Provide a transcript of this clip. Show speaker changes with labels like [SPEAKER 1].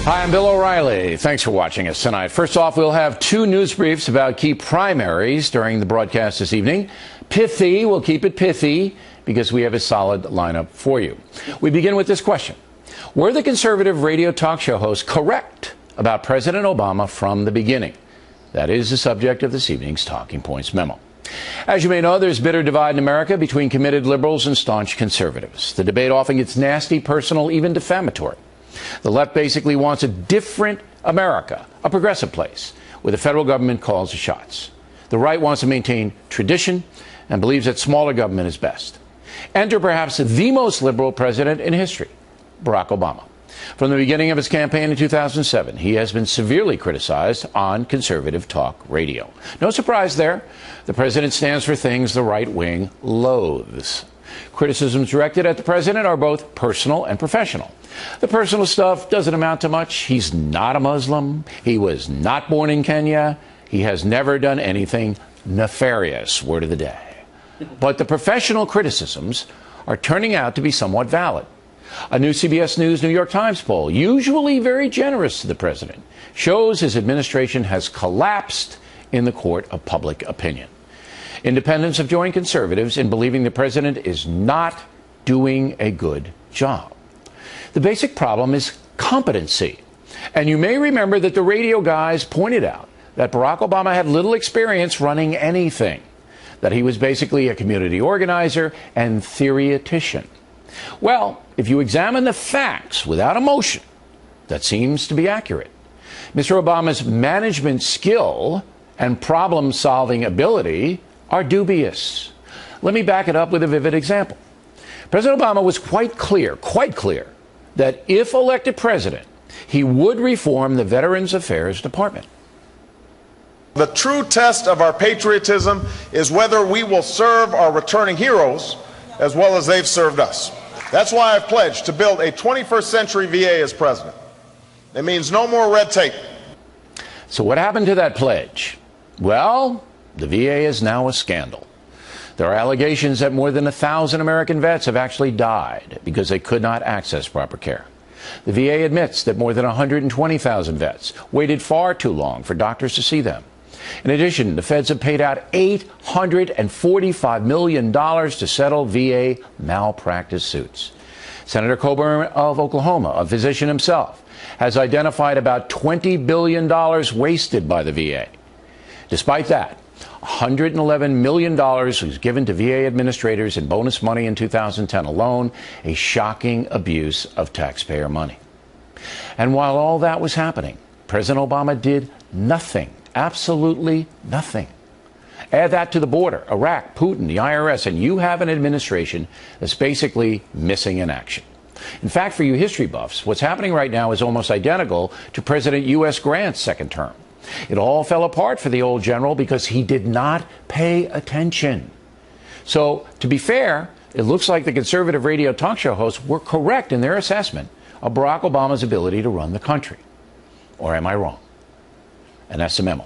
[SPEAKER 1] Hi, I'm Bill O'Reilly. Thanks for watching us tonight. First off, we'll have two news briefs about key primaries during the broadcast this evening. Pithy, we'll keep it pithy because we have a solid lineup for you. We begin with this question. Were the conservative radio talk show hosts correct about President Obama from the beginning? That is the subject of this evening's Talking Points memo. As you may know, there's bitter divide in America between committed liberals and staunch conservatives. The debate often gets nasty, personal, even defamatory. The left basically wants a different America, a progressive place, where the federal government calls the shots. The right wants to maintain tradition and believes that smaller government is best. Enter perhaps the most liberal president in history, Barack Obama. From the beginning of his campaign in 2007, he has been severely criticized on conservative talk radio. No surprise there. The president stands for things the right wing loathes. Criticisms directed at the president are both personal and professional. The personal stuff doesn't amount to much. He's not a Muslim. He was not born in Kenya. He has never done anything nefarious, word of the day. But the professional criticisms are turning out to be somewhat valid. A new CBS News New York Times poll, usually very generous to the president, shows his administration has collapsed in the court of public opinion. Independents have joined conservatives in believing the president is not doing a good job. The basic problem is competency. And you may remember that the radio guys pointed out that Barack Obama had little experience running anything, that he was basically a community organizer and theoretician. Well, if you examine the facts without emotion, that seems to be accurate. Mr. Obama's management skill and problem-solving ability are dubious. Let me back it up with a vivid example. President Obama was quite clear, that if elected president, he would reform the Veterans Affairs Department.
[SPEAKER 2] The true test of our patriotism is whether we will serve our returning heroes as well as they've served us. That's why I've pledged to build a 21st century VA as president. It means no more red tape.
[SPEAKER 1] So what happened to that pledge? Well, the VA is now a scandal. There are allegations that more than 1,000 American vets have actually died because they could not access proper care. The VA admits that more than 120,000 vets waited far too long for doctors to see them. In addition, the feds have paid out $845 million to settle VA malpractice suits. Senator Coburn of Oklahoma, a physician himself, has identified about $20 billion wasted by the VA. Despite that, $111 million was given to VA administrators in bonus money in 2010 alone, a shocking abuse of taxpayer money. And while all that was happening, President Obama did nothing, absolutely nothing. Add that to the border, Iraq, Putin, the IRS, and you have an administration that's basically missing in action. In fact, for you history buffs, what's happening right now is almost identical to President U.S. Grant's second term. It all fell apart for the old general because he did not pay attention. So, to be fair, it looks like the conservative radio talk show hosts were correct in their assessment of Barack Obama's ability to run the country. Or am I wrong? And that's the memo.